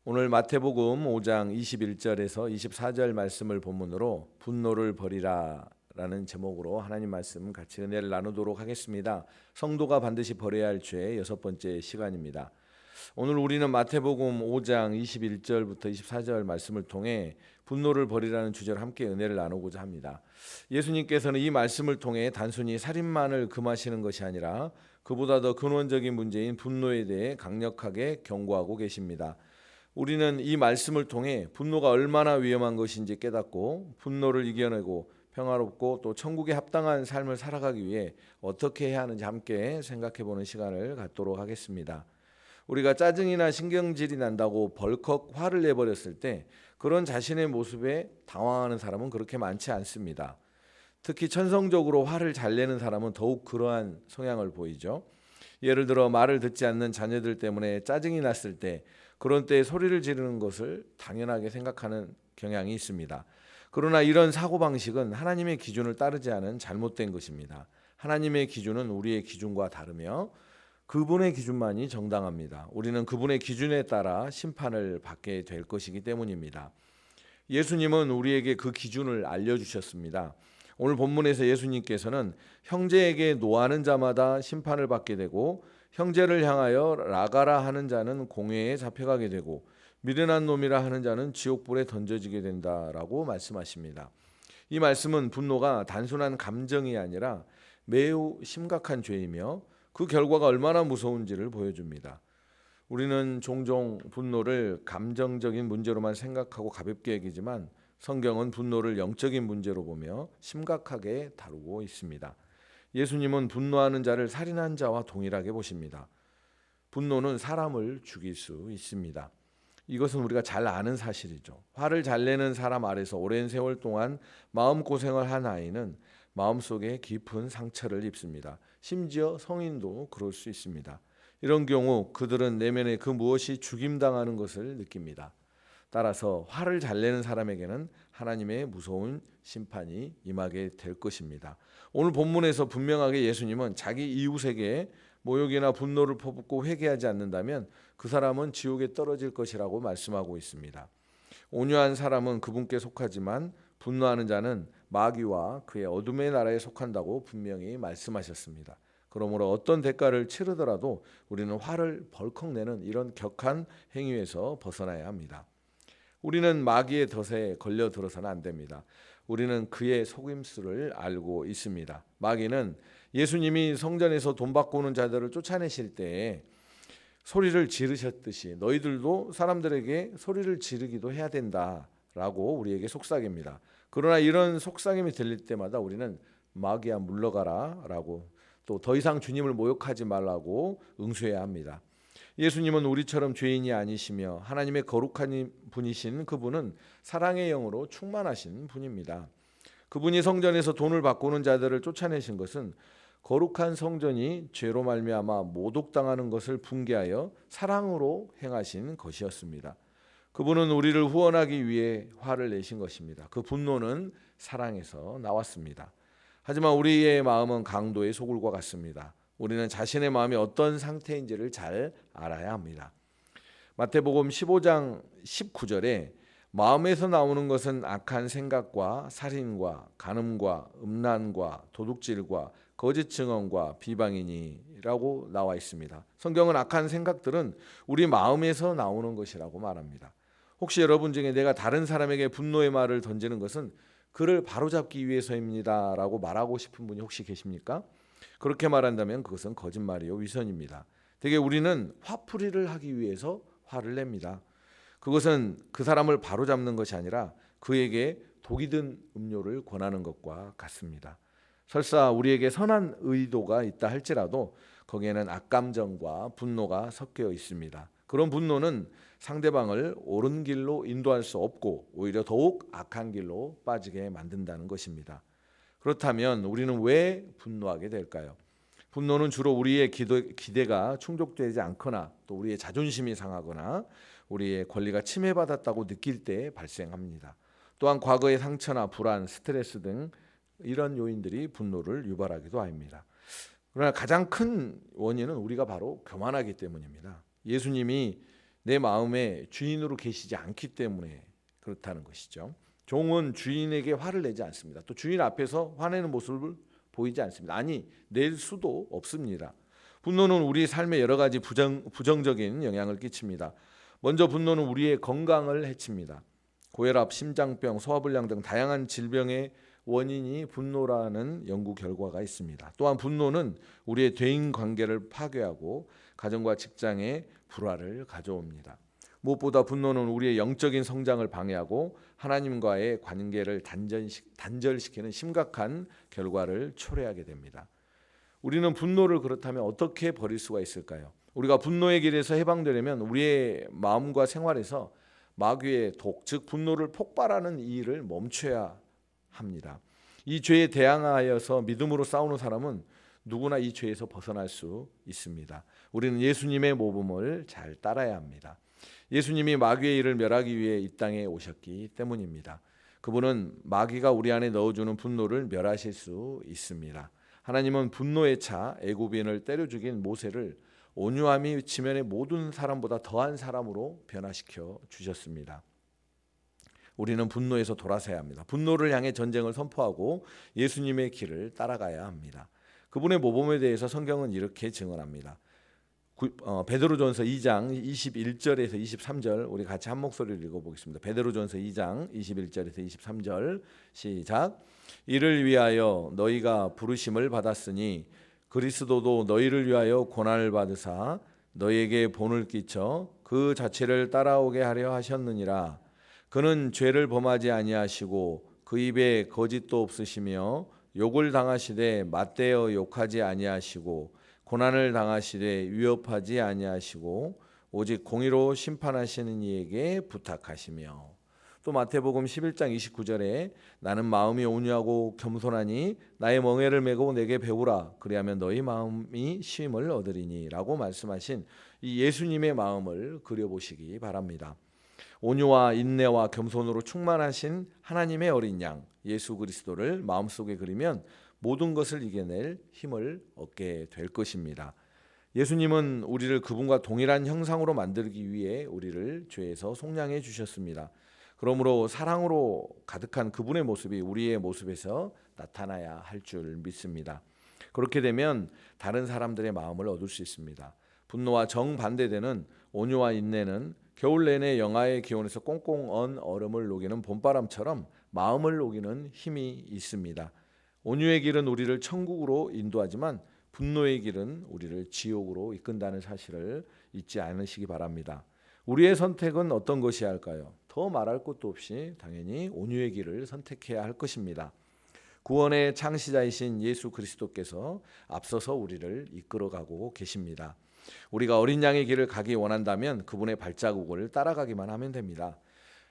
오늘 마태복음 5장 21절에서 24절 말씀을 본문으로 분노를 버리라 라는 제목으로 하나님 말씀 같이 은혜를 나누도록 하겠습니다. 성도가 반드시 버려야 할 죄 여섯 번째 시간입니다. 오늘 우리는 마태복음 5장 21절부터 24절 말씀을 통해 분노를 버리라는 주제로 함께 은혜를 나누고자 합니다. 예수님께서는 이 말씀을 통해 단순히 살인만을 금하시는 것이 아니라 그보다 더 근원적인 문제인 분노에 대해 강력하게 경고하고 계십니다. 우리는 이 말씀을 통해 분노가 얼마나 위험한 것인지 깨닫고 분노를 이겨내고 평화롭고 또 천국에 합당한 삶을 살아가기 위해 어떻게 해야 하는지 함께 생각해보는 시간을 갖도록 하겠습니다. 우리가 짜증이나 신경질이 난다고 벌컥 화를 내버렸을 때 그런 자신의 모습에 당황하는 사람은 그렇게 많지 않습니다. 특히 천성적으로 화를 잘 내는 사람은 더욱 그러한 성향을 보이죠. 예를 들어 말을 듣지 않는 자녀들 때문에 짜증이 났을 때 그런 때에 소리를 지르는 것을 당연하게 생각하는 경향이 있습니다. 그러나 이런 사고방식은 하나님의 기준을 따르지 않은 잘못된 것입니다. 하나님의 기준은 우리의 기준과 다르며 그분의 기준만이 정당합니다. 우리는 그분의 기준에 따라 심판을 받게 될 것이기 때문입니다. 예수님은 우리에게 그 기준을 알려주셨습니다. 오늘 본문에서 예수님께서는 형제에게 노하는 자마다 심판을 받게 되고 형제를 향하여 라가라 하는 자는 공회에 잡혀가게 되고 미련한 놈이라 하는 자는 지옥불에 던져지게 된다라고 말씀하십니다. 이 말씀은 분노가 단순한 감정이 아니라 매우 심각한 죄이며 그 결과가 얼마나 무서운지를 보여줍니다. 우리는 종종 분노를 감정적인 문제로만 생각하고 가볍게 여기지만 성경은 분노를 영적인 문제로 보며 심각하게 다루고 있습니다. 예수님은 분노하는 자를 살인한 자와 동일하게 보십니다. 분노는 사람을 죽일 수 있습니다. 이것은 우리가 잘 아는 사실이죠. 화를 잘 내는 사람 아래서 오랜 세월 동안 마음고생을 한 아이는 마음속에 깊은 상처를 입습니다. 심지어 성인도 그럴 수 있습니다. 이런 경우 그들은 내면에 그 무엇이 죽임당하는 것을 느낍니다. 따라서 화를 잘 내는 사람에게는 하나님의 무서운 심판이 임하게 될 것입니다. 오늘 본문에서 분명하게 예수님은 자기 이웃에게 모욕이나 분노를 퍼붓고 회개하지 않는다면 그 사람은 지옥에 떨어질 것이라고 말씀하고 있습니다. 온유한 사람은 그분께 속하지만 분노하는 자는 마귀와 그의 어둠의 나라에 속한다고 분명히 말씀하셨습니다. 그러므로 어떤 대가를 치르더라도 우리는 화를 벌컥 내는 이런 격한 행위에서 벗어나야 합니다. 우리는 마귀의 덫에 걸려들어서는 안 됩니다. 우리는 그의 속임수를 알고 있습니다. 마귀는 예수님이 성전에서 돈 바꾸는 자들을 쫓아내실 때 소리를 지르셨듯이 너희들도 사람들에게 소리를 지르기도 해야 된다라고 우리에게 속삭입니다. 그러나 이런 속삭임이 들릴 때마다 우리는 마귀야 물러가라 라고 또 더 이상 주님을 모욕하지 말라고 응수해야 합니다. 예수님은 우리처럼 죄인이 아니시며 하나님의 거룩한 분이신 그분은 사랑의 영으로 충만하신 분입니다. 그분이 성전에서 돈을 바꾸는 자들을 쫓아내신 것은 거룩한 성전이 죄로 말미암아 모독당하는 것을 붕괴하여 사랑으로 행하신 것이었습니다. 그분은 우리를 후원하기 위해 화를 내신 것입니다. 그 분노는 사랑에서 나왔습니다. 하지만 우리의 마음은 강도의 소굴과 같습니다. 우리는 자신의 마음이 어떤 상태인지를 잘 알아야 합니다. 마태복음 15장 19절에 마음에서 나오는 것은 악한 생각과 살인과 간음과 음란과 도둑질과 거짓 증언과 비방이니라고 나와 있습니다. 성경은 악한 생각들은 우리 마음에서 나오는 것이라고 말합니다. 혹시 여러분 중에 내가 다른 사람에게 분노의 말을 던지는 것은 그를 바로잡기 위해서입니다라고 말하고 싶은 분이 혹시 계십니까? 그렇게 말한다면 그것은 거짓말이요 위선입니다. 대개 우리는 화풀이를 하기 위해서 화를 냅니다. 그것은 그 사람을 바로잡는 것이 아니라 그에게 독이 든 음료를 권하는 것과 같습니다. 설사 우리에게 선한 의도가 있다 할지라도 거기에는 악감정과 분노가 섞여 있습니다. 그런 분노는 상대방을 옳은 길로 인도할 수 없고 오히려 더욱 악한 길로 빠지게 만든다는 것입니다. 그렇다면 우리는 왜 분노하게 될까요? 분노는 주로 우리의 기대가 충족되지 않거나 또 우리의 자존심이 상하거나 우리의 권리가 침해받았다고 느낄 때 발생합니다. 또한 과거의 상처나 불안, 스트레스 등 이런 요인들이 분노를 유발하기도 합니다. 그러나 가장 큰 원인은 우리가 바로 교만하기 때문입니다. 예수님이 내 마음의 주인으로 계시지 않기 때문에 그렇다는 것이죠. 종은 주인에게 화를 내지 않습니다. 또 주인 앞에서 화내는 모습을 보이지 않습니다. 아니, 낼 수도 없습니다. 분노는 우리 삶에 여러 가지 부정적인 영향을 끼칩니다. 먼저 분노는 우리의 건강을 해칩니다. 고혈압, 심장병, 소화불량 등 다양한 질병의 원인이 분노라는 연구 결과가 있습니다. 또한 분노는 우리의 대인 관계를 파괴하고 가정과 직장에 불화를 가져옵니다. 무엇보다 분노는 우리의 영적인 성장을 방해하고 하나님과의 관계를 단절시키는 심각한 결과를 초래하게 됩니다. 우리는 분노를 그렇다면 어떻게 버릴 수가 있을까요? 우리가 분노의 길에서 해방되려면 우리의 마음과 생활에서 마귀의 독, 즉 분노를 폭발하는 이 일을 멈춰야 합니다. 이 죄에 대항하여서 믿음으로 싸우는 사람은 누구나 이 죄에서 벗어날 수 있습니다. 우리는 예수님의 모범을 잘 따라야 합니다. 예수님이 마귀의 일을 멸하기 위해 이 땅에 오셨기 때문입니다. 그분은 마귀가 우리 안에 넣어주는 분노를 멸하실 수 있습니다. 하나님은 분노에 차 애굽인을 때려 죽인 모세를 온유함이 지면의 모든 사람보다 더한 사람으로 변화시켜 주셨습니다. 우리는 분노에서 돌아서야 합니다. 분노를 향해 전쟁을 선포하고 예수님의 길을 따라가야 합니다. 그분의 모범에 대해서 성경은 이렇게 증언합니다. 베드로전서 2장 21절에서 23절 우리 같이 한 목소리를 읽어보겠습니다. 베드로전서 2장 21절에서 23절 시작. 이를 위하여 너희가 부르심을 받았으니 그리스도도 너희를 위하여 고난을 받으사 너희에게 본을 끼쳐 그 자체를 따라오게 하려 하셨느니라. 그는 죄를 범하지 아니하시고 그 입에 거짓도 없으시며 욕을 당하시되 맞대어 욕하지 아니하시고 고난을 당하시되 위협하지 아니하시고 오직 공의로 심판하시는 이에게 부탁하시며. 또 마태복음 11장 29절에 나는 마음이 온유하고 겸손하니 나의 멍에를 메고 내게 배우라 그리하면 너희 마음이 쉼을 얻으리니 라고 말씀하신 이 예수님의 마음을 그려보시기 바랍니다. 온유와 인내와 겸손으로 충만하신 하나님의 어린 양 예수 그리스도를 마음속에 그리면 모든 것을 이겨낼 힘을 얻게 될 것입니다. 예수님은 우리를 그분과 동일한 형상으로 만들기 위해 우리를 죄에서 속량해 주셨습니다. 그러므로 사랑으로 가득한 그분의 모습이 우리의 모습에서 나타나야 할 줄 믿습니다. 그렇게 되면 다른 사람들의 마음을 얻을 수 있습니다. 분노와 정반대되는 온유와 인내는 겨울 내내 영하의 기온에서 꽁꽁 언 얼음을 녹이는 봄바람처럼 마음을 녹이는 힘이 있습니다. 온유의 길은 우리를 천국으로 인도하지만 분노의 길은 우리를 지옥으로 이끈다는 사실을 잊지 않으시기 바랍니다. 우리의 선택은 어떤 것이 할까요? 더 말할 것도 없이 당연히 온유의 길을 선택해야 할 것입니다. 구원의 창시자이신 예수 그리스도께서 앞서서 우리를 이끌어가고 계십니다. 우리가 어린 양의 길을 가기 원한다면 그분의 발자국을 따라가기만 하면 됩니다.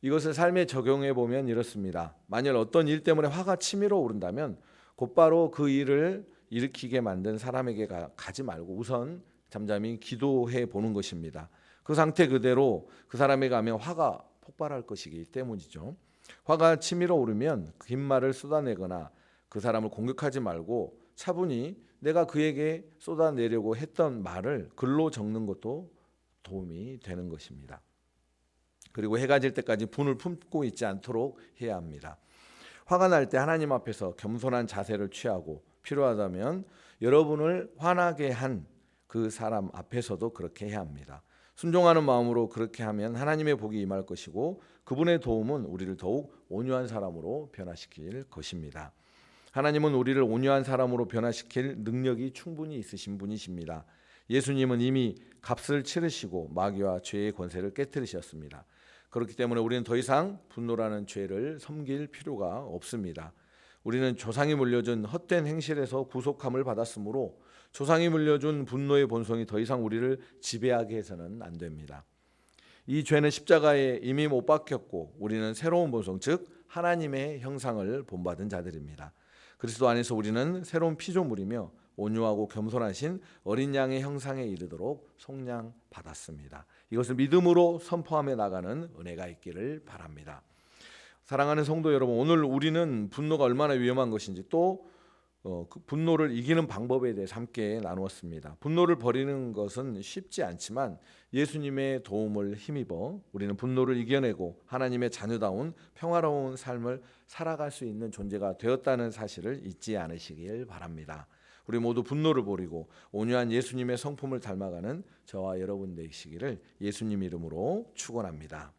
이것을 삶에 적용해 보면 이렇습니다. 만일 어떤 일 때문에 화가 치밀어 오른다면 곧바로 그 일을 일으키게 만든 사람에게 가지 말고 우선 잠잠히 기도해 보는 것입니다. 그 상태 그대로 그 사람에게 가면 화가 폭발할 것이기 때문이죠. 화가 치밀어 오르면 긴 말을 쏟아내거나 그 사람을 공격하지 말고 차분히 내가 그에게 쏟아내려고 했던 말을 글로 적는 것도 도움이 되는 것입니다. 그리고 해가 질 때까지 분을 품고 있지 않도록 해야 합니다. 화가 날 때 하나님 앞에서 겸손한 자세를 취하고 필요하다면 여러분을 화나게 한 그 사람 앞에서도 그렇게 해야 합니다. 순종하는 마음으로 그렇게 하면 하나님의 복이 임할 것이고 그분의 도움은 우리를 더욱 온유한 사람으로 변화시킬 것입니다. 하나님은 우리를 온유한 사람으로 변화시킬 능력이 충분히 있으신 분이십니다. 예수님은 이미 값을 치르시고 마귀와 죄의 권세를 깨뜨리셨습니다. 그렇기 때문에 우리는 더 이상 분노라는 죄를 섬길 필요가 없습니다. 우리는 조상이 물려준 헛된 행실에서 구속함을 받았으므로 조상이 물려준 분노의 본성이 더 이상 우리를 지배하게 해서는 안 됩니다. 이 죄는 십자가에 이미 못 박혔고 우리는 새로운 본성, 즉 하나님의 형상을 본받은 자들입니다. 그리스도 안에서 우리는 새로운 피조물이며 온유하고 겸손하신 어린 양의 형상에 이르도록 속량받았습니다. 이것을 믿음으로 선포하며 나가는 은혜가 있기를 바랍니다. 사랑하는 성도 여러분, 오늘 우리는 분노가 얼마나 위험한 것인지 또 그 분노를 이기는 방법에 대해서 함께 나누었습니다. 분노를 버리는 것은 쉽지 않지만 예수님의 도움을 힘입어 우리는 분노를 이겨내고 하나님의 자녀다운 평화로운 삶을 살아갈 수 있는 존재가 되었다는 사실을 잊지 않으시길 바랍니다. 우리 모두 분노를 버리고 온유한 예수님의 성품을 닮아가는 저와 여러분 되시기를 예수님 이름으로 축원합니다.